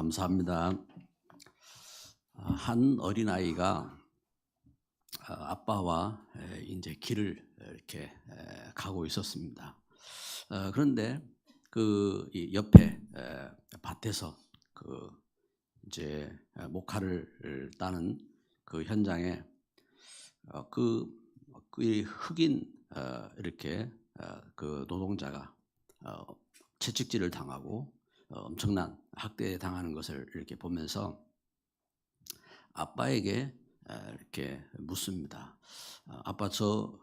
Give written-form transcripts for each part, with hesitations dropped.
감사합니다. 한 어린아이가 아빠와 이제 길을 이렇게 가고 있었습니다. 그런데 이 옆에 밭에서 이제 목화를 따는 그 현장에 이 흑인 이렇게 그 노동자가 채찍질을 당하고 엄청난 학대에 당하는 것을 이렇게 보면서 아빠에게 이렇게 묻습니다. 아빠 저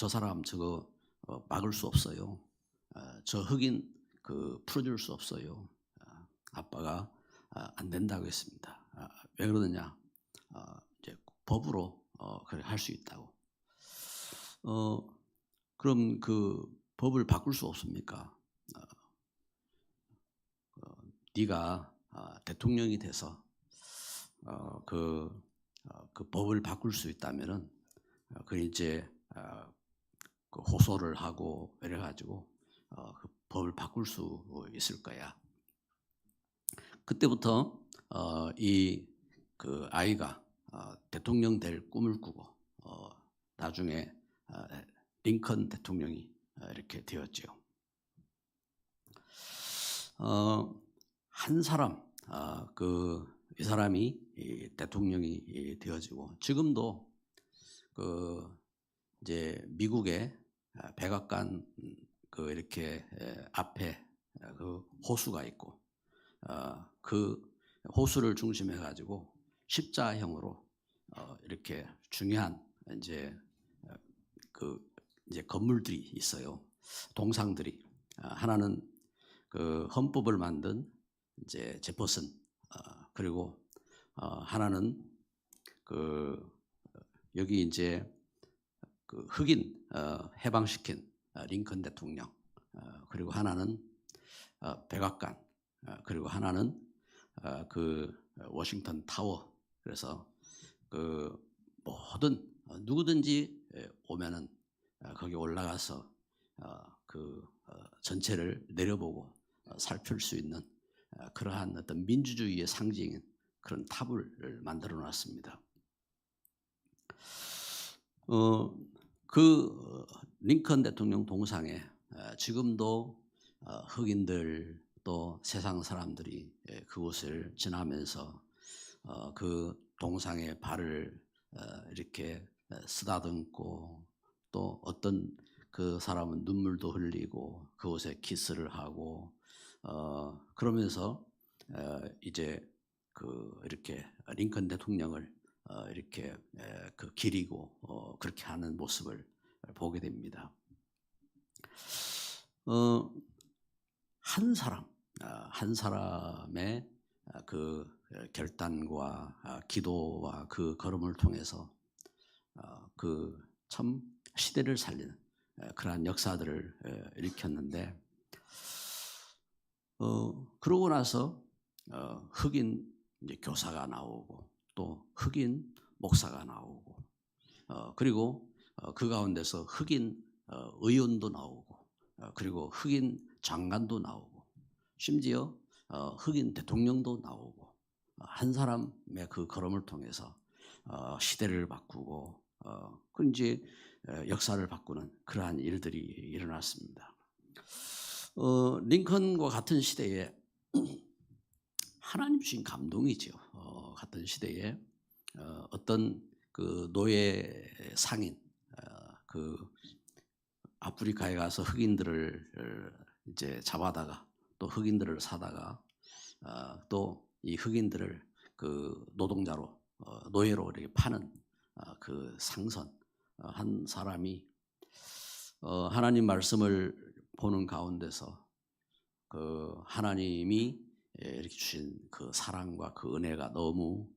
사람 저거 막을 수 없어요. 저 흑인 풀어줄 수 없어요. 아빠가 안 된다고 했습니다. 왜 그러느냐? 이제 법으로 그렇게 할 수 있다고. 그럼 그 법을 바꿀 수 없습니까? 네가 대통령이 돼서 그 법을 바꿀 수 있다면은 그 이제 그 호소를 하고 이래가지고 그 법을 바꿀 수 있을 거야. 그때부터 이 그 아이가 대통령 될 꿈을 꾸고 나중에 링컨 대통령이 이렇게 되었죠. 한 사람 이 사람이 대통령이 되어지고 지금도 이제 미국의 백악관 이렇게 앞에 호수가 있고 그 호수를 중심해 가지고 십자형으로 이렇게 중요한 이제 이제 건물들이 있어요. 동상들이 하나는 헌법을 만든 이제 제퍼슨 그리고 하나는 여기 이제 흑인 해방시킨 링컨 대통령 그리고 하나는 백악관 그리고 하나는 워싱턴 타워. 그래서 모든 누구든지 오면은 거기 올라가서 전체를 내려보고 살필 수 있는 그러한 어떤 민주주의의 상징인 그런 탑을 만들어 놨습니다. 링컨 대통령 동상에 지금도 흑인들 또 세상 사람들이 그곳을 지나면서 그 동상에 발을 이렇게 쓰다듬고 또 어떤 그 사람은 눈물도 흘리고 그곳에 키스를 하고 그러면서 이제 이렇게 링컨 대통령을 이렇게 기리고 그렇게 하는 모습을 보게 됩니다. 한 사람의 결단과 기도와 그 걸음을 통해서 참 시대를 살리는 그러한 역사들을 일으켰는데 그러고 나서 흑인 이제 교사가 나오고 또 흑인 목사가 나오고 그리고 그 가운데서 흑인 의원도 나오고 그리고 흑인 장관도 나오고 심지어 흑인 대통령도 나오고 한 사람의 그 걸음을 통해서 시대를 바꾸고 이제 역사를 바꾸는 그러한 일들이 일어났습니다. 링컨과 같은 시대에 하나님 주신 감동이죠. 같은 시대에 어떤 노예 상인 아프리카에 가서 흑인들을 이제 잡아다가 또 흑인들을 사다가 또 이 흑인들을 노동자로 노예로 이렇게 파는 상선 한 사람이 하나님 말씀을 보는 가운데서 하나님이 이렇게 주신 그 사랑과 그 은혜가 너무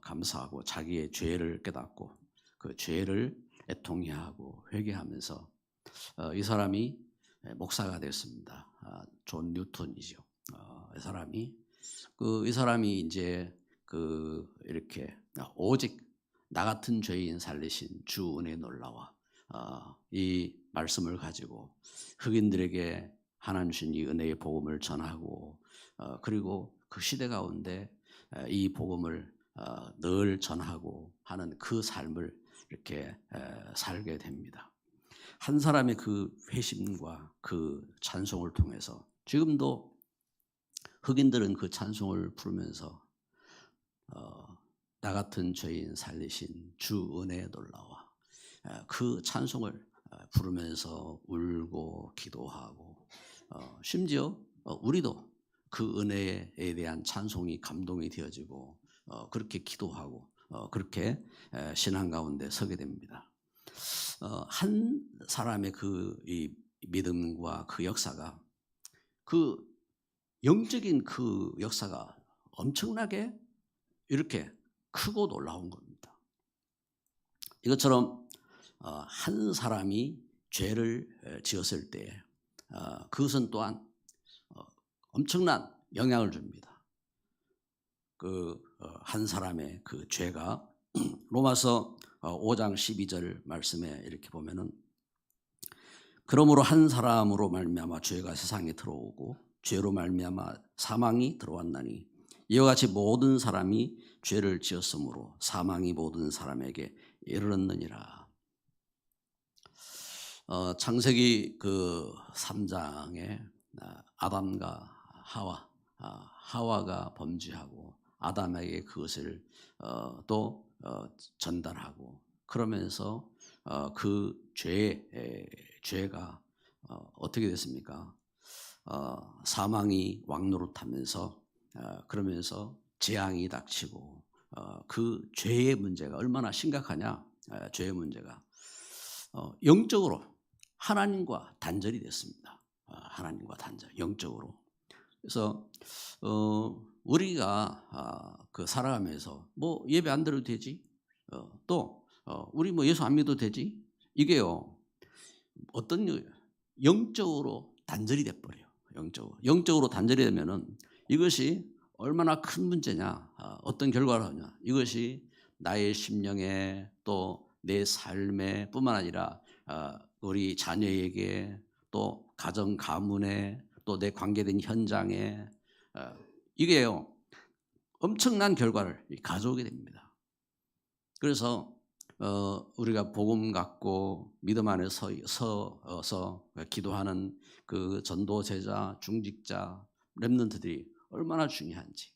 감사하고 자기의 죄를 깨닫고 그 죄를 애통해하고 회개하면서 이 사람이 목사가 됐습니다. 존 뉴턴이죠. 이 사람이 이제 이렇게 오직 나 같은 죄인 살리신 주 은혜 놀라와 이 말씀을 가지고 흑인들에게 하나님 주신 이 은혜의 복음을 전하고 그리고 그 시대 가운데 이 복음을 늘 전하고 하는 그 삶을 이렇게 살게 됩니다. 한 사람의 그 회심과 그 찬송을 통해서 지금도 흑인들은 그 찬송을 부르면서 나 같은 죄인 살리신 주 은혜의 놀라와 그 찬송을 부르면서 울고 기도하고 심지어 우리도 그 은혜에 대한 찬송이 감동이 되어지고 그렇게 기도하고 그렇게 신앙 가운데 서게 됩니다. 한 사람의 이 믿음과 그 역사가 그 영적인 그 역사가 엄청나게 이렇게 크고 놀라운 겁니다. 이것처럼 한 사람이 죄를 지었을 때 그것은 또한 엄청난 영향을 줍니다. 그 한 사람의 그 죄가 로마서 5장 12절 말씀에 이렇게 보면은 그러므로 한 사람으로 말미암아 죄가 세상에 들어오고 죄로 말미암아 사망이 들어왔나니 이와 같이 모든 사람이 죄를 지었으므로 사망이 모든 사람에게 이르렀느니라. 창세기 그 3장에 아담과 하와가 범죄하고 아담에게 그것을 또 전달하고 그러면서 그 죄가 어떻게 됐습니까? 사망이 왕노릇하면서 그러면서 재앙이 닥치고 그 죄의 문제가 얼마나 심각하냐? 죄의 문제가 영적으로 하나님과 단절이 됐습니다. 하나님과 단절, 영적으로. 그래서 우리가 그 살아가면서 뭐 예배 안 드려도 되지, 또 우리 뭐 예수 안 믿어도 되지, 이게요 어떤 영적으로 단절이 돼버려요. 영적으로 단절이 되면은 이것이 얼마나 큰 문제냐, 어떤 결과를 하냐, 이것이 나의 심령에 또 내 삶에 뿐만 아니라 우리 자녀에게 또 가정 가문에 또 내 관계된 현장에 이게요 엄청난 결과를 가져오게 됩니다. 그래서 우리가 복음 갖고 믿음 안에 서서 기도하는 그 전도 제자, 중직자, 렘넌트들이 얼마나 중요한지.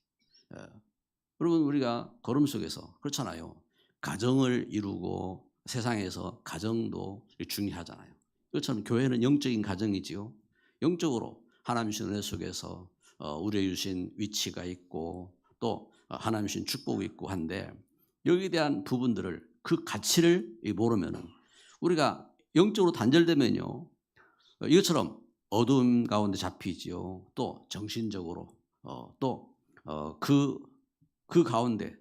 여러분 우리가 걸음 속에서 그렇잖아요. 가정을 이루고 세상에서 가정도 중요하잖아요. 그렇처럼 교회는 영적인 가정이지요. 영적으로 하나님 주신 은혜 속에서 우리에게 주신 위치가 있고 또 하나님 주신 축복이 있고 한데 여기에 대한 부분들을 그 가치를 모르면은 우리가 영적으로 단절되면요 이것처럼 어두움 가운데 잡히지요. 또 정신적으로 또 그 가운데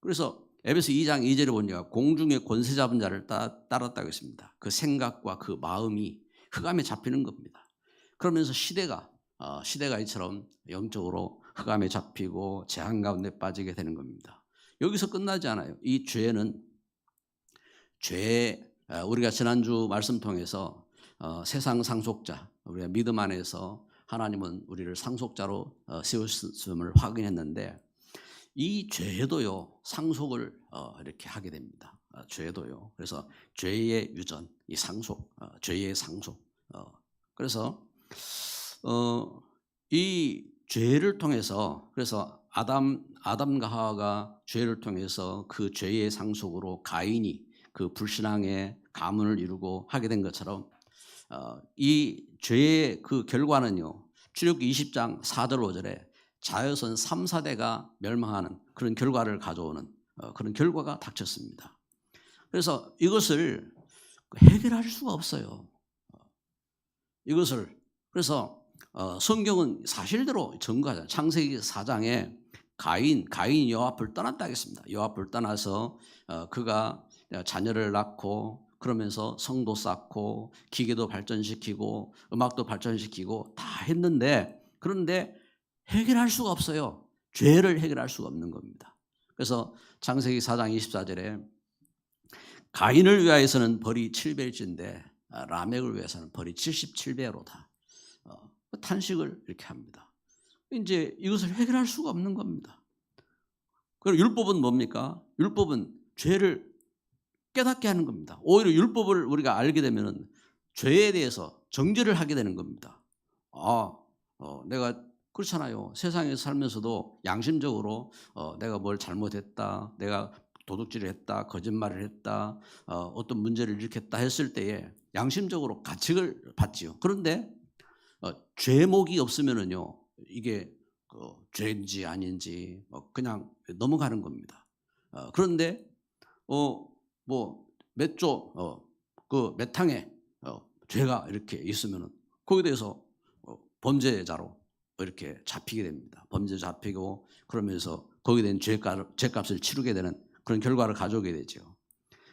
그래서 에베소 2장 2절에 보니까 공중의 권세 잡은 자를 따랐다고 했습니다. 그 생각과 그 마음이 흑암에 잡히는 겁니다. 그러면서 시대가 이처럼 영적으로 흑암에 잡히고 재앙 가운데 빠지게 되는 겁니다. 여기서 끝나지 않아요. 이 죄는 우리가 지난주 말씀 통해서 세상 상속자, 우리가 믿음 안에서 하나님은 우리를 상속자로 세우셨음을 확인했는데 이 죄도요 상속을 이렇게 하게 됩니다. 죄도요. 그래서 죄의 유전, 이 상속, 죄의 상속. 그래서 이 죄를 통해서 그래서 아담과 하와가 죄를 통해서 그 죄의 상속으로 가인이 그 불신앙의 가문을 이루고 하게 된 것처럼 이 죄의 그 결과는요. 출애굽기 20장 4절 5절에 자여선 3, 4대가 멸망하는 그런 결과를 가져오는 그런 결과가 닥쳤습니다. 그래서 이것을 해결할 수가 없어요. 이것을 그래서 성경은 사실대로 증거하잖아요. 창세기 4장에 가인이 여호와 앞을 떠났다 하겠습니다. 여호와 앞을 떠나서 그가 자녀를 낳고 그러면서 성도 쌓고 기계도 발전시키고 음악도 발전시키고 다 했는데 그런데 해결할 수가 없어요. 죄를 해결할 수가 없는 겁니다. 그래서 창세기 4장 24절에 가인을 위하여서는 벌이 7배일진데 라멕을 위해서는 벌이 77배로다. 탄식을 이렇게 합니다. 이제 이것을 해결할 수가 없는 겁니다. 그리고 율법은 뭡니까? 율법은 죄를 깨닫게 하는 겁니다. 오히려 율법을 우리가 알게 되면 죄에 대해서 정죄를 하게 되는 겁니다. 내가 그렇잖아요. 세상에서 살면서도 양심적으로 내가 뭘 잘못했다, 내가 도둑질을 했다, 거짓말을 했다, 어떤 문제를 일으켰다 했을 때에 양심적으로 가책을 받지요. 그런데 죄목이 없으면은요, 이게 죄인지 아닌지 그냥 넘어가는 겁니다. 그런데 뭐 몇 항에 죄가 이렇게 있으면은 거기에 대해서 범죄자로 이렇게 잡히게 됩니다. 범죄 잡히고 그러면서 거기에 대한 죄값을 치르게 되는 그런 결과를 가져오게 되죠.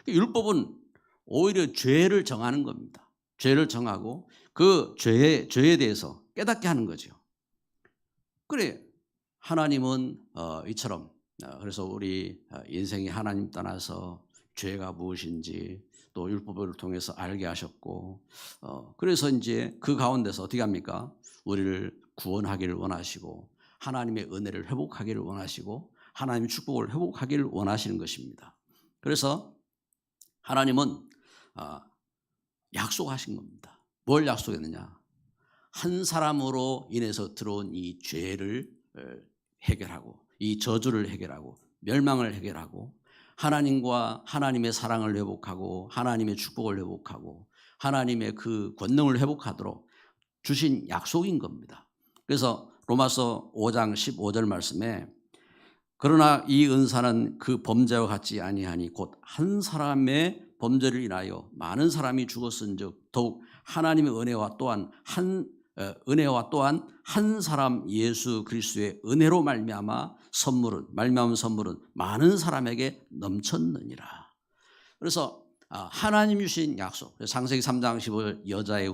율법은 오히려 죄를 정하는 겁니다. 죄를 정하고 그 죄에 대해서 깨닫게 하는 거죠. 그래, 하나님은 이처럼 그래서 우리 인생이 하나님 떠나서 죄가 무엇인지 또 율법을 통해서 알게 하셨고, 그래서 이제 그 가운데서 어떻게 합니까? 우리를 구원하기를 원하시고 하나님의 은혜를 회복하기를 원하시고 하나님의 축복을 회복하기를 원하시는 것입니다. 그래서 하나님은 약속하신 겁니다. 뭘 약속했느냐? 한 사람으로 인해서 들어온 이 죄를 해결하고 이 저주를 해결하고 멸망을 해결하고 하나님과 하나님의 사랑을 회복하고 하나님의 축복을 회복하고 하나님의 그 권능을 회복하도록 주신 약속인 겁니다. 그래서 로마서 5장 15절 말씀에 그러나 이 은사는 그 범죄와 같지 아니하니 곧 한 사람의 범죄를 인하여 많은 사람이 죽었은즉 더욱 하나님의 은혜와 또한 한 사람 예수 그리스도의 은혜로 말미암은 선물은 많은 사람에게 넘쳤느니라. 그래서 하나님 주신 약속, 창세기 3장 15절 여자의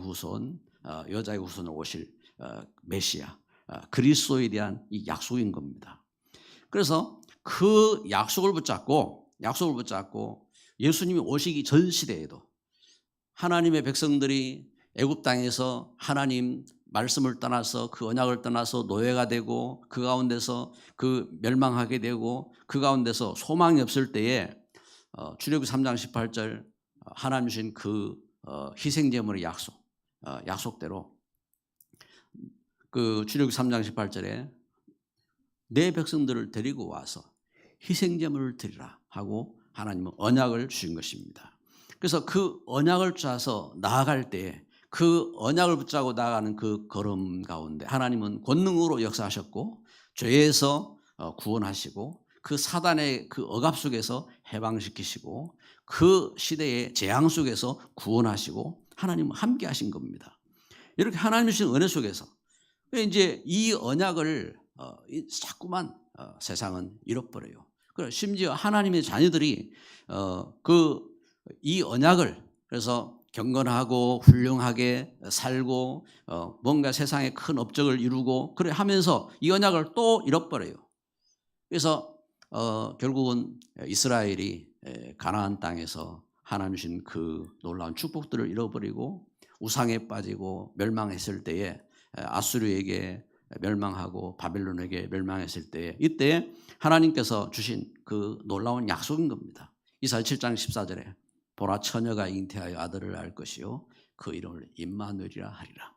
후손으로 오실 메시아 그리스도에 대한 이 약속인 겁니다. 그래서 그 약속을 붙잡고 예수님이 오시기 전 시대에도 하나님의 백성들이 애굽 땅에서 하나님 말씀을 떠나서 그 언약을 떠나서 노예가 되고 그 가운데서 그 멸망하게 되고 그 가운데서 소망이 없을 때에 출애굽기 3장 18절 하나님 주신 그 희생제물의 약속대로 그 출애굽기 3장 18절에 내 백성들을 데리고 와서 희생제물을 드리라 하고 하나님은 언약을 주신 것입니다. 그래서 그 언약을 짜서 나아갈 때에 그 언약을 붙잡고 나아가는 그 걸음 가운데 하나님은 권능으로 역사하셨고 죄에서 구원하시고 그 사단의 그 억압 속에서 해방시키시고 그 시대의 재앙 속에서 구원하시고 하나님은 함께 하신 겁니다. 이렇게 하나님 주신 은혜 속에서 이제 이 언약을 자꾸만 세상은 잃어버려요. 그리고 심지어 하나님의 자녀들이 이 언약을 그래서 경건하고 훌륭하게 살고 뭔가 세상에 큰 업적을 이루고 그래 하면서 이 언약을 또 잃어버려요. 그래서 결국은 이스라엘이 가나안 땅에서 하나님 주신 그 놀라운 축복들을 잃어버리고 우상에 빠지고 멸망했을 때에 아수르에게 멸망하고 바벨론에게 멸망했을 때에 이때 하나님께서 주신 그 놀라운 약속인 겁니다. 이사야 7장 14절에 보라 처녀가 잉태하여 아들을 낳을 것이요 그 이름을 임마누엘이라 하리라.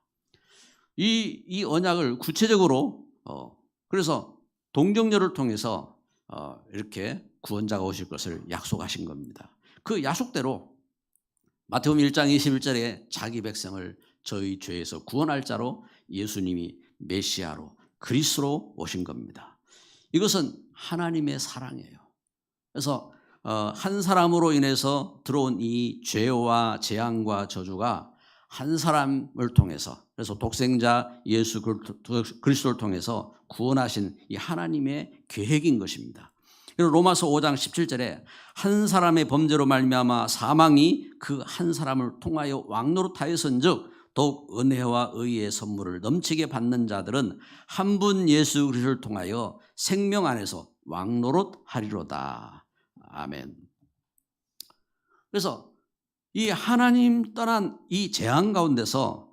이 언약을 구체적으로 그래서 동정녀를 통해서 이렇게 구원자가 오실 것을 약속하신 겁니다. 그 약속대로 마태복음 1장 21절에 자기 백성을 저희 죄에서 구원할 자로 예수님이 메시아로 그리스도로 오신 겁니다. 이것은 하나님의 사랑이에요. 그래서 한 사람으로 인해서 들어온 이 죄와 재앙과 저주가 한 사람을 통해서 그래서 독생자 예수 그리스도를 통해서 구원하신 이 하나님의 계획인 것입니다. 그리고 로마서 5장 17절에 한 사람의 범죄로 말미암아 사망이 그 한 사람을 통하여 왕노릇하였은즉 더욱 은혜와 의의 선물을 넘치게 받는 자들은 한 분 예수 그리스도를 통하여 생명 안에서 왕노릇하리로다. 아멘. 그래서 이 하나님 떠난 이 재앙 가운데서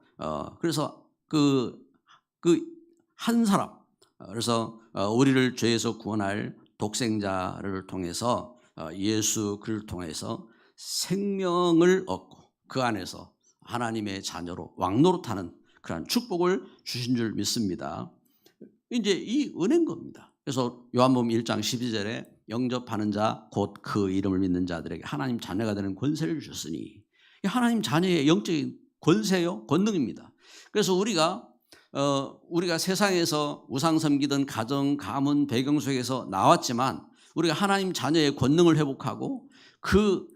그래서 그 그 한 사람, 그래서 우리를 죄에서 구원할 독생자를 통해서 예수 그를 통해서 생명을 얻고 그 안에서 하나님의 자녀로 왕노릇하는 그러한 축복을 주신 줄 믿습니다. 이제 이 은혜인 겁니다. 그래서 요한복음 1장 12절에 영접하는 자 곧 그 이름을 믿는 자들에게 하나님 자녀가 되는 권세를 주셨으니, 하나님 자녀의 영적인 권세요, 권능입니다. 그래서 우리가 세상에서 우상 섬기던 가정, 가문, 배경 속에서 나왔지만 우리가 하나님 자녀의 권능을 회복하고 그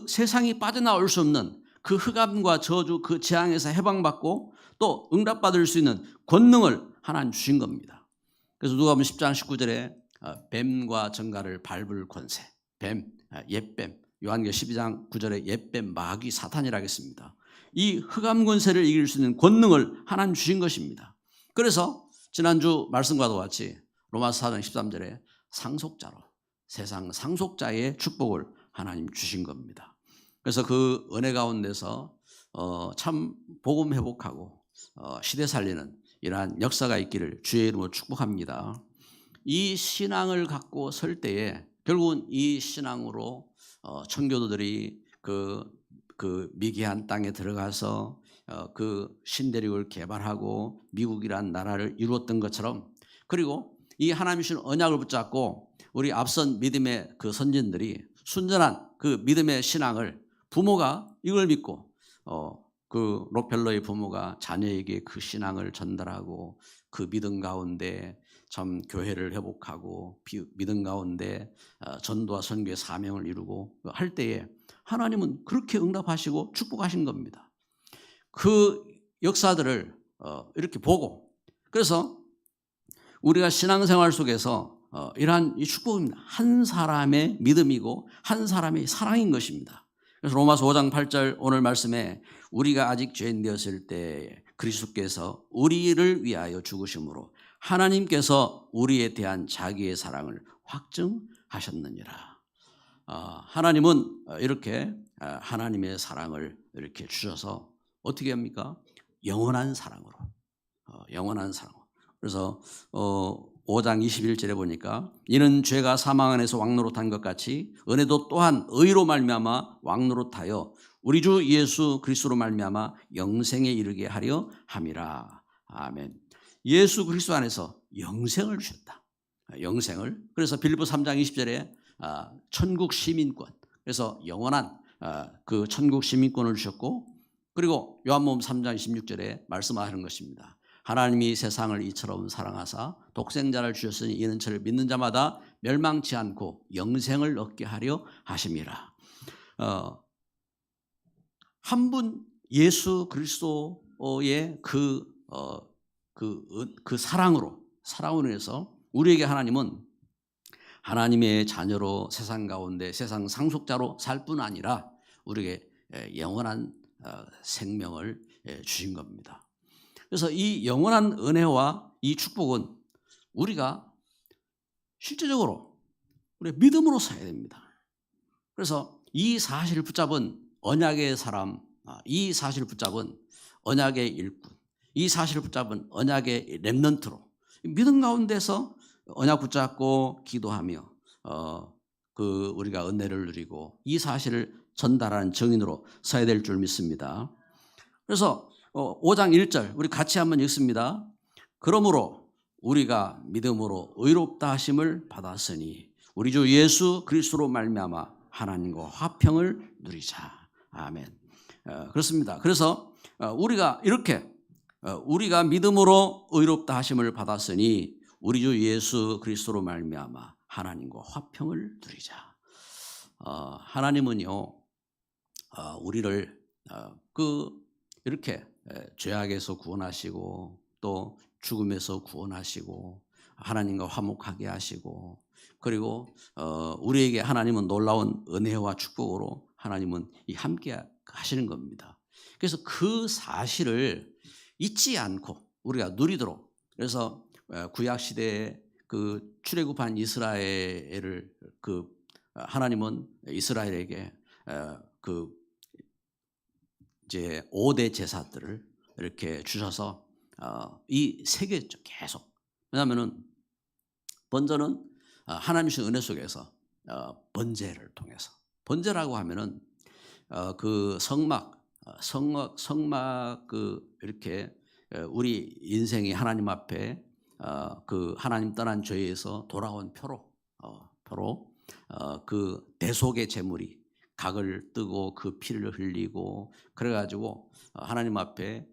세상이 빠져나올 수 없는 그 흑암과 저주, 그 재앙에서 해방받고 또 응답받을 수 있는 권능을 하나님 주신 겁니다. 그래서 누가복음 10장 19절에 뱀과 정갈을 밟을 권세, 뱀, 옛뱀, 요한계시록 12장 9절에 옛뱀, 마귀, 사탄이라고 했습니다. 이 흑암 권세를 이길 수 있는 권능을 하나님 주신 것입니다. 그래서 지난주 말씀과도 같이 로마서 4장 13절에 상속자로, 세상 상속자의 축복을 하나님 주신 겁니다. 그래서 그 은혜 가운데서 참 복음 회복하고 시대 살리는 이러한 역사가 있기를 주의 이름으로 축복합니다. 이 신앙을 갖고 설 때에 결국은 이 신앙으로 청교도들이 그 미개한 땅에 들어가서 그 신대륙을 개발하고 미국이란 나라를 이루었던 것처럼, 그리고 이 하나님 주신 언약을 붙잡고 우리 앞선 믿음의 그 선진들이 순전한 그 믿음의 신앙을, 부모가 이걸 믿고 그 록펠러의 부모가 자녀에게 그 신앙을 전달하고 그 믿음 가운데 참 교회를 회복하고 믿음 가운데 전도와 선교의 사명을 이루고 할 때에 하나님은 그렇게 응답하시고 축복하신 겁니다. 그 역사들을 이렇게 보고, 그래서 우리가 신앙생활 속에서 이러한 이 축복입니다. 한 사람의 믿음이고 한 사람의 사랑인 것입니다. 그래서 로마서 5장 8절 오늘 말씀에 우리가 아직 죄인 되었을 때 그리스도께서 우리를 위하여 죽으심으로 하나님께서 우리에 대한 자기의 사랑을 확증하셨느니라. 하나님은 이렇게 하나님의 사랑을 이렇게 주셔서 어떻게 합니까? 영원한 사랑으로, 영원한 사랑으로. 그래서 5장 21절에 보니까 이는 죄가 사망 안에서 왕노릇한 것 같이 은혜도 또한 의로 말미암아 왕노릇하여 우리 주 예수 그리스도로 말미암아 영생에 이르게 하려 함이라. 아멘. 예수 그리스도 안에서 영생을 주셨다. 영생을. 그래서 빌립보 3장 20절에 천국 시민권, 그래서 영원한 그 천국 시민권을 주셨고, 그리고 요한복음 3장 26절에 말씀하시는 것입니다. 하나님이 세상을 이처럼 사랑하사 독생자를 주셨으니 이는 저를 믿는 자마다 멸망치 않고 영생을 얻게 하려 하심이라. 한 분 예수 그리스도의 그 사랑으로 인해서 우리에게 하나님은 하나님의 자녀로 세상 가운데 세상 상속자로 살 뿐 아니라 우리에게 영원한 생명을 주신 겁니다. 그래서 이 영원한 은혜와 이 축복은 우리가 실제적으로 우리 믿음으로 살아야 됩니다. 그래서 이 사실을 붙잡은 언약의 사람, 이 사실을 붙잡은 언약의 일꾼, 이 사실을 붙잡은 언약의 렘넌트로 믿음 가운데서 언약 붙잡고 기도하며 우리가 은혜를 누리고 이 사실을 전달하는 증인으로 서야 될 줄 믿습니다. 그래서 5장 1절 우리 같이 한번 읽습니다. 그러므로 우리가 믿음으로 의롭다 하심을 받았으니 우리 주 예수 그리스도로 말미암아 하나님과 화평을 누리자. 아멘. 그렇습니다. 그래서 우리가 이렇게 우리가 믿음으로 의롭다 하심을 받았으니 우리 주 예수 그리스도로 말미암아 하나님과 화평을 누리자. 하나님은요 우리를 이렇게 죄악에서 구원하시고 또 죽음에서 구원하시고 하나님과 화목하게 하시고, 그리고 우리에게 하나님은 놀라운 은혜와 축복으로 하나님은 함께 하시는 겁니다. 그래서 그 사실을 잊지 않고 우리가 누리도록, 그래서 구약 시대에 그 출애굽한 이스라엘을 하나님은 이스라엘에게 이제 5대 제사들을 이렇게 주셔서 이 세 개죠 계속. 왜냐하면은 번제는 하나님 주신 은혜 속에서 번제를 통해서 번제라고 하면은 그 성막 이렇게 우리 인생이 하나님 앞에 그 하나님 떠난 죄에서 돌아온 표로 그 대속의 제물이 각을 뜨고 그 피를 흘리고 그래 가지고 하나님 앞에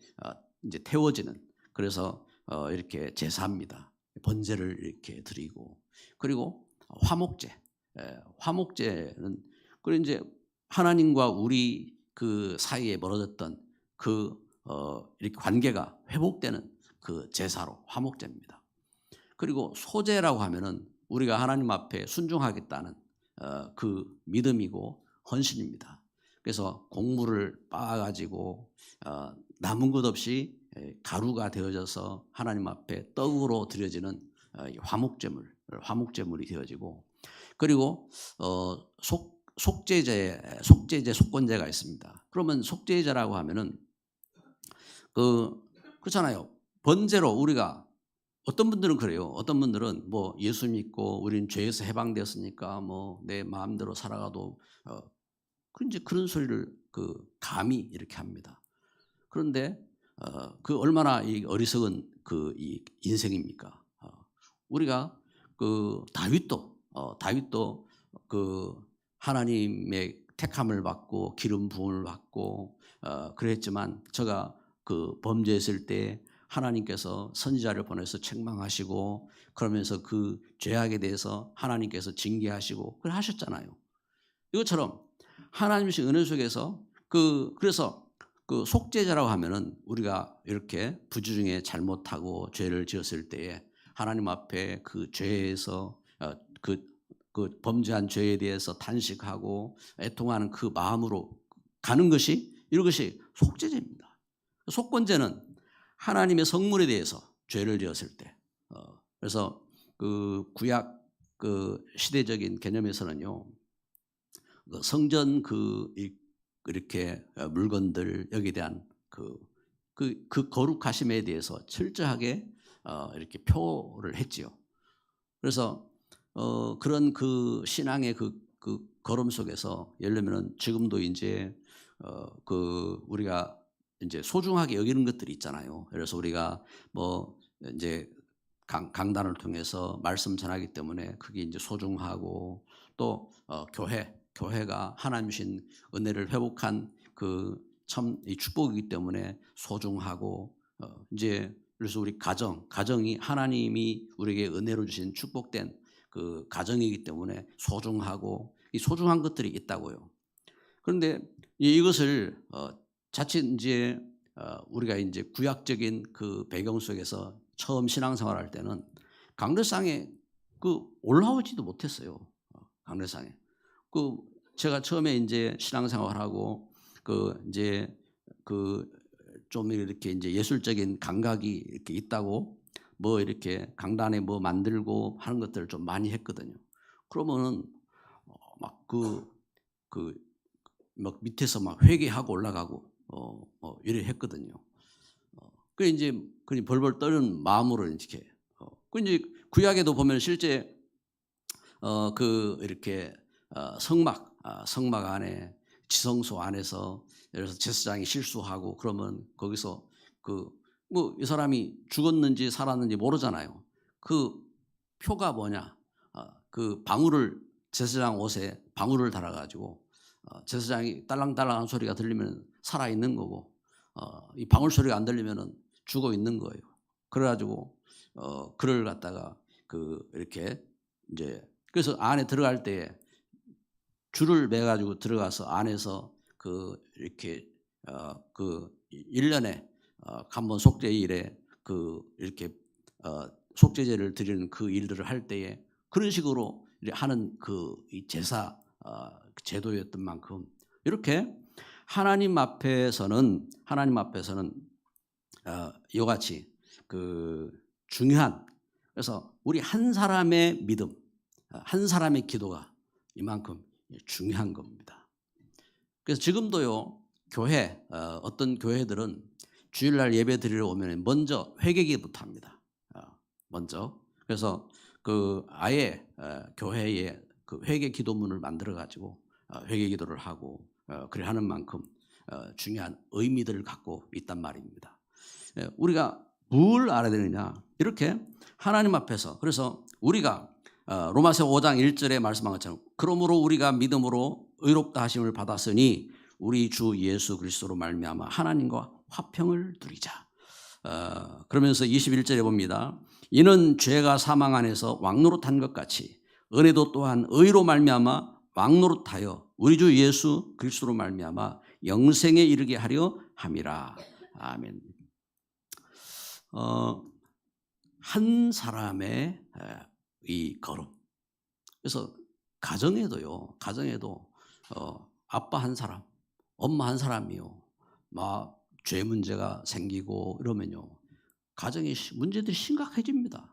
이제 태워지는 그래서 이렇게 제사입니다. 번제를 이렇게 드리고 그리고 화목제는 그리고 이제 하나님과 우리 그 사이에 멀어졌던 이렇게 관계가 회복되는 그 제사로 화목제입니다. 그리고 소제라고 하면은 우리가 하나님 앞에 순종하겠다는 그 믿음이고 헌신입니다. 그래서 곡물을 빻아가지고 남은 것 없이 가루가 되어져서 하나님 앞에 떡으로 드려지는 화목제물이 되어지고 그리고 속죄제, 속건제가 있습니다. 그러면 속죄제라고 하면은 그렇잖아요. 번제로 우리가 어떤 분들은 그래요. 어떤 분들은 뭐 예수 믿고 우리는 죄에서 해방되었으니까 뭐 내 마음대로 살아가도 이제 그런 소리를 감히 이렇게 합니다. 그런데 그 얼마나 이 어리석은 이 인생입니까? 우리가 다윗도 하나님의 택함을 받고 기름 부음을 받고 그랬지만 저가 범죄했을 때 하나님께서 선지자를 보내서 책망하시고 그러면서 그 죄악에 대해서 하나님께서 징계하시고 그걸 하셨잖아요. 이것처럼 하나님 주신 은혜 속에서 그래서 속죄자라고 하면은 우리가 이렇게 부주 중에 잘못하고 죄를 지었을 때에 하나님 앞에 그 죄에서 그 범죄한 죄에 대해서 탄식하고 애통하는 그 마음으로 가는 것이 이것이 속죄제입니다. 속건제는 하나님의 성물에 대해서 죄를 지었을 때 그래서 구약 시대적인 개념에서는요 성전 이렇게 물건들 여기에 대한 그 거룩하심에 대해서 철저하게 이렇게 표를 했지요. 그래서 그런 신앙의 그 걸음 속에서 예를 들면 지금도 이제 우리가 이제 소중하게 여기는 것들이 있잖아요. 그래서 우리가 뭐 이제 강단을 통해서 말씀 전하기 때문에 그게 이제 소중하고 또 교회가 하나님 주신 은혜를 회복한 참 이 축복이기 때문에 소중하고 이제 그래서 우리 가정이 하나님이 우리에게 은혜로 주신 축복된 그 가정이기 때문에 소중하고 이 소중한 것들이 있다고요. 그런데 이것을 자칫 이제 우리가 이제 구약적인 그 배경 속에서 처음 신앙생활할 때는 강대상에 올라오지도 못했어요. 강대상에. 제가 처음에 이제 신앙생활하고 이제 좀 이렇게 이제 예술적인 감각이 이렇게 있다고 뭐 이렇게 강단에 뭐 만들고 하는 것들을 좀 많이 했거든요. 그러면은 막 밑에서 막 회개하고 올라가고 이래 했거든요. 그 이제 벌벌 떠는 마음으로 이렇게 이제 구약에도 보면 실제 이렇게 성막 안에 지성소 안에서 예를 들어서 제사장이 실수하고 그러면 거기서 뭐 이 사람이 죽었는지 살았는지 모르잖아요. 그 표가 뭐냐? 제사장 옷에 방울을 달아가지고 제사장이 딸랑딸랑한 소리가 들리면 살아 있는 거고 이 방울 소리가 안 들리면은 죽어 있는 거예요. 그래가지고 그를 갖다가 이렇게 이제 그래서 안에 들어갈 때 줄을 매가지고 들어가서 안에서 이렇게 1년에 한 번 속죄일에 이렇게 속죄제를 드리는 그 일들을 할 때에 그런 식으로 하는 이 제사 제도였던 만큼 이렇게 하나님 앞에서는 이와 같이 중요한 그래서 우리 한 사람의 믿음, 한 사람의 기도가 이만큼 중요한 겁니다. 그래서 지금도요 어떤 교회들은 주일날 예배 드리러 오면 먼저 회개기부터 합니다. 먼저. 그래서 그 아예 교회에 그 회개 기도문을 만들어 가지고 회개 기도를 하고 그래 하는 만큼 중요한 의미들을 갖고 있단 말입니다. 우리가 뭘 알아야 되느냐? 이렇게 하나님 앞에서, 그래서 우리가 로마서 5장 1절에 말씀한 것처럼 그러므로 우리가 믿음으로 의롭다 하심을 받았으니 우리 주 예수 그리스도로 말미암아 하나님과 화평을 누리자. 그러면서 21절에 봅니다. 이는 죄가 사망 안에서 왕노릇한 것 같이 은혜도 또한 의로 말미암아 왕노릇하여 우리 주 예수 그리스도로 말미암아 영생에 이르게 하려 함이라. 아멘. 한 사람의 이 걸음. 그래서 가정에도 아빠 한 사람, 엄마 한 사람이요, 막 죄 문제가 생기고 이러면요, 가정의 문제들이 심각해집니다.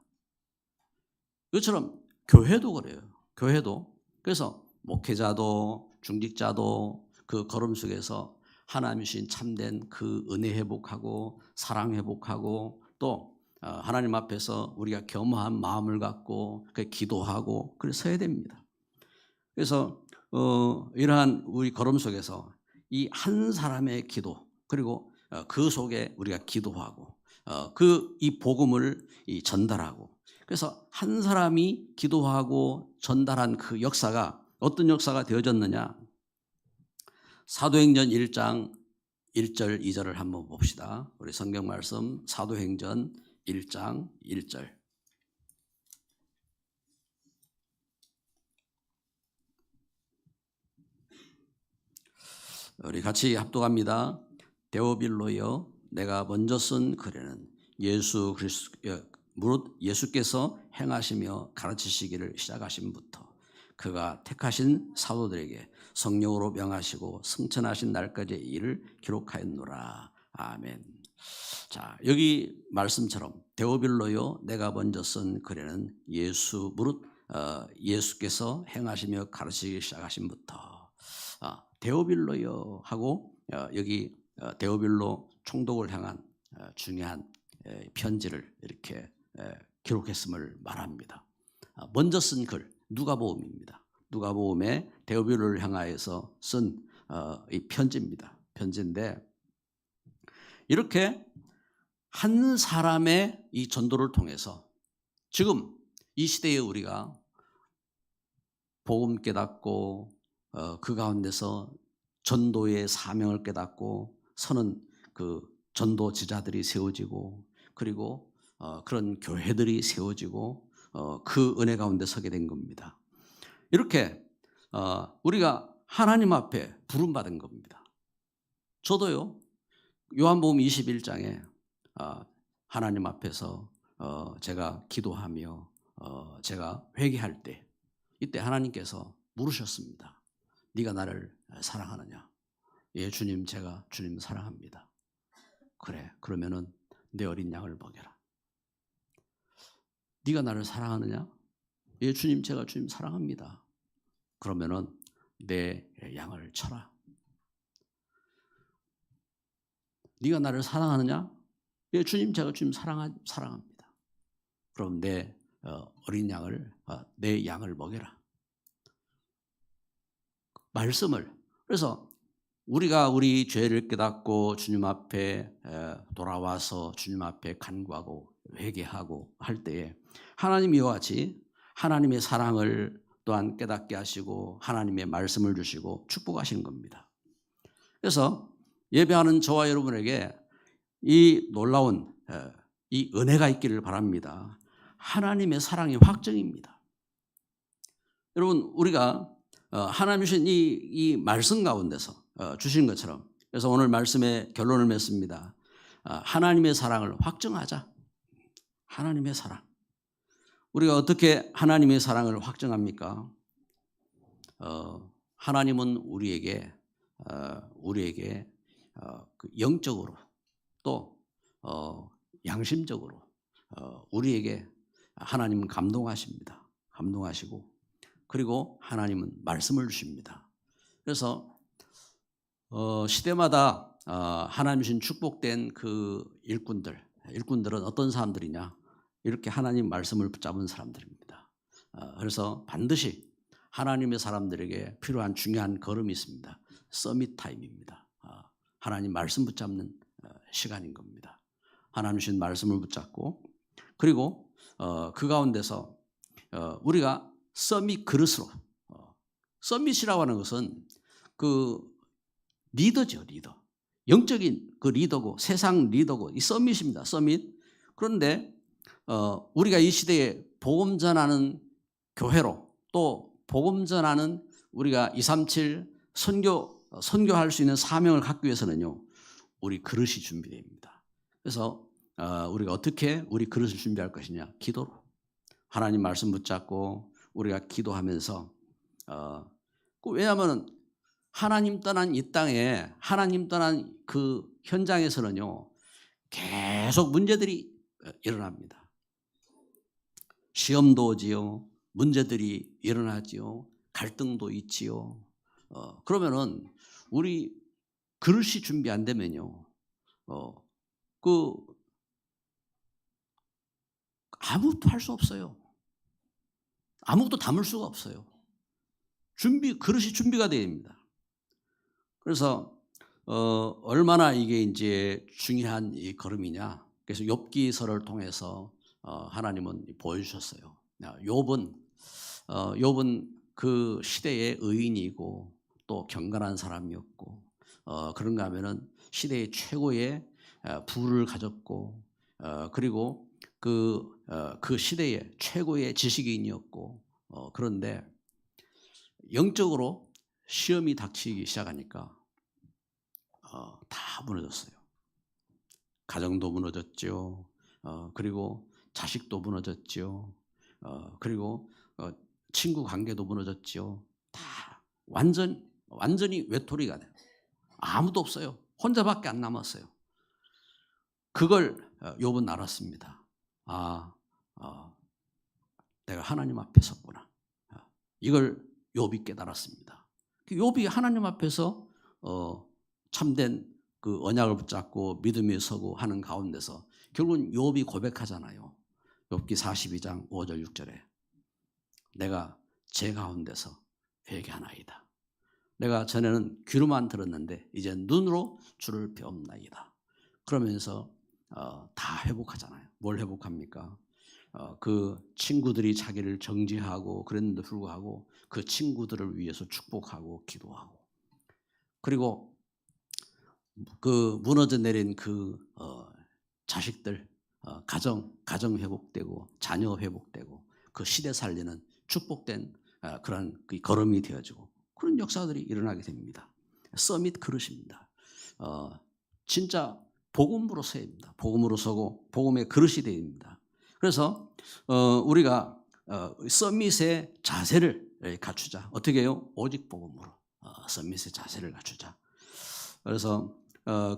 이것처럼 교회도 그래요. 교회도. 그래서 목회자도 중직자도 그 걸음 속에서 하나님 주신 참된 그 은혜 회복하고 사랑 회복하고 또 하나님 앞에서 우리가 겸허한 마음을 갖고 기도하고 그래 서야 됩니다. 그래서 이러한 우리 걸음 속에서 이 한 사람의 기도, 그리고 그 속에 우리가 기도하고 이 복음을 전달하고, 그래서 한 사람이 기도하고 전달한 그 역사가 어떤 역사가 되어졌느냐? 사도행전 1장 1절 2절을 한번 봅시다. 우리 성경 말씀 사도행전 1장 1절. 우리 같이 합독합니다. 데오빌로여, 내가 먼저 쓴 글에는 무릇 예수께서 행하시며 가르치시기를 시작하심부터 그가 택하신 사도들에게 성령으로 명하시고 승천하신 날까지의 일을 기록하였노라. 아멘. 자, 여기 말씀처럼 데오빌로요, 내가 먼저 쓴 글에는 무릇 예수께서 행하시며 가르치기 시작하심부터 데오빌로요 하고 여기 데오빌로 총독을 향한 중요한 편지를 이렇게 기록했음을 말합니다. 먼저 쓴 글 누가복음입니다. 누가복음에 데오빌로를 향하여서 쓴 이 편지입니다. 편지인데 이렇게 한 사람의 이 전도를 통해서 지금 이 시대에 우리가 복음 깨닫고 그 가운데서 전도의 사명을 깨닫고 서는 그 전도 지자들이 세워지고, 그리고 그런 교회들이 세워지고 그 은혜 가운데 서게 된 겁니다. 이렇게 우리가 하나님 앞에 부름받은 겁니다. 저도요, 요한복음 21장에 하나님 앞에서 제가 기도하며 제가 회개할 때, 이때 하나님께서 물으셨습니다. 네가 나를 사랑하느냐? 예, 주님, 제가 주님 사랑합니다. 그래, 그러면은 내 어린 양을 먹여라. 네가 나를 사랑하느냐? 예, 주님, 제가 주님 사랑합니다. 그러면은 내 양을 쳐라. 네가 나를 사랑하느냐? 예, 주님, 제가 주님 사랑합니다. 그럼 내 어린 양을, 내 양을 먹여라. 말씀을. 그래서 우리가 우리 죄를 깨닫고 주님 앞에 돌아와서 주님 앞에 간구하고 회개하고 할 때에 하나님 이와 같이 하나님의 사랑을 또한 깨닫게 하시고 하나님의 말씀을 주시고 축복하시는 겁니다. 그래서 예배하는 저와 여러분에게 이 놀라운 이 은혜가 있기를 바랍니다. 하나님의 사랑의 확증입니다. 여러분, 우리가 하나님 주신 이 말씀 가운데서 주신 것처럼, 그래서 오늘 말씀의 결론을 맺습니다. 하나님의 사랑을 확증하자. 하나님의 사랑. 우리가 어떻게 하나님의 사랑을 확증합니까? 하나님은 우리에게 그 영적으로 또 양심적으로 우리에게 하나님은 감동하십니다. 감동하시고, 그리고 하나님은 말씀을 주십니다. 그래서 시대마다 하나님 주신 축복된 그 일꾼들은 어떤 사람들이냐? 이렇게 하나님 말씀을 붙잡은 사람들입니다. 그래서 반드시 하나님의 사람들에게 필요한 중요한 걸음이 있습니다. 서밋 타임입니다. 하나님 말씀 붙잡는 시간인 겁니다. 하나님 주신 말씀을 붙잡고, 그리고 그 가운데서 우리가 서밋 그릇으로, 서밋이라고 하는 것은 그 리더죠, 리더. 영적인 그 리더고 세상 리더고 이 서밋입니다. 서밋. 그런데 우리가 이 시대에 복음 전하는 교회로, 또 복음 전하는 우리가 237 선교할 수 있는 사명을 갖기 위해서는요, 우리 그릇이 준비됩니다. 그래서 우리가 어떻게 우리 그릇을 준비할 것이냐? 기도로. 하나님 말씀 붙잡고 우리가 기도하면서, 왜냐하면 하나님 떠난 이 땅에, 하나님 떠난 그 현장에서는요, 계속 문제들이 일어납니다. 시험도 오지요, 문제들이 일어나지요, 갈등도 있지요. 그러면은 우리 그릇이 준비 안 되면요, 아무것도 할 수 없어요. 아무것도 담을 수가 없어요. 그릇이 준비가 되어야 됩니다. 그래서 얼마나 이게 이제 중요한 이 걸음이냐. 그래서 욥기서를 통해서 하나님은 보여주셨어요. 욥은 그 시대의 의인이고 또 경건한 사람이었고, 그런가 하면은 시대의 최고의 부를 가졌고, 그리고 그 시대의 최고의 지식인이었고, 그런데 영적으로 시험이 닥치기 시작하니까 다 무너졌어요. 가정도 무너졌죠. 그리고 자식도 무너졌죠. 그리고 친구 관계도 무너졌죠. 다 완전히 외톨이가 돼요. 아무도 없어요. 혼자밖에 안 남았어요. 그걸 욥은 알았습니다. 내가 하나님 앞에 섰구나. 이걸 욥이 깨달았습니다. 욥이 하나님 앞에서 참된 그 언약을 붙잡고 믿음에 서고 하는 가운데서 결국은 욥이 고백하잖아요. 욥기 42장 5절 6절에 내가 제 가운데서 회개하나이다. 내가 전에는 귀로만 들었는데 이제 눈으로 주를 배움나이다. 그러면서 다 회복하잖아요. 뭘 회복합니까? 그 친구들이 자기를 정죄하고 그랬는데 불구하고 그 친구들을 위해서 축복하고 기도하고, 그리고 그 무너져 내린 그 자식들 가정 회복되고 자녀 회복되고 그 시대 살리는 축복된 그런 그 걸음이 되어지고 그런 역사들이 일어나게 됩니다. 서밋 그릇입니다. 진짜 복음으로 서야 됩니다. 복음으로 서고 복음의 그릇이 되어야 됩니다. 그래서 우리가 서밋의 자세를 갖추자. 어떻게 해요? 오직 복음으로 서밋의 자세를 갖추자. 그래서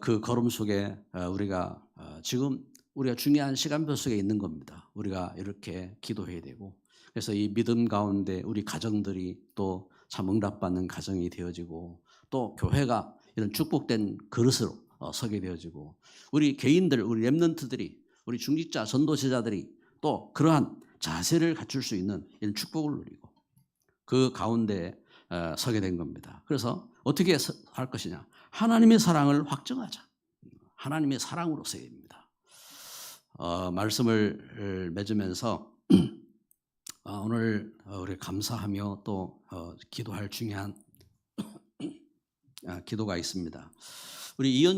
그 걸음 속에 우리가 지금 우리가 중요한 시간표 속에 있는 겁니다. 우리가 이렇게 기도해야 되고, 그래서 이 믿음 가운데 우리 가정들이 또 참 응답받는 가정이 되어지고, 또 교회가 이런 축복된 그릇으로 서게 되어지고, 우리 개인들, 우리 렘넌트들이, 우리 중직자, 전도제자들이 또 그러한 자세를 갖출 수 있는 이런 축복을 누리고 그 가운데 서게 된 겁니다. 그래서 어떻게 할 것이냐? 하나님의 사랑을 확증하자. 하나님의 사랑으로 서야 됩니다. 말씀을 맺으면서 오늘 우리 감사하며 또 기도할 중요한 기도가 있습니다. 우리 이현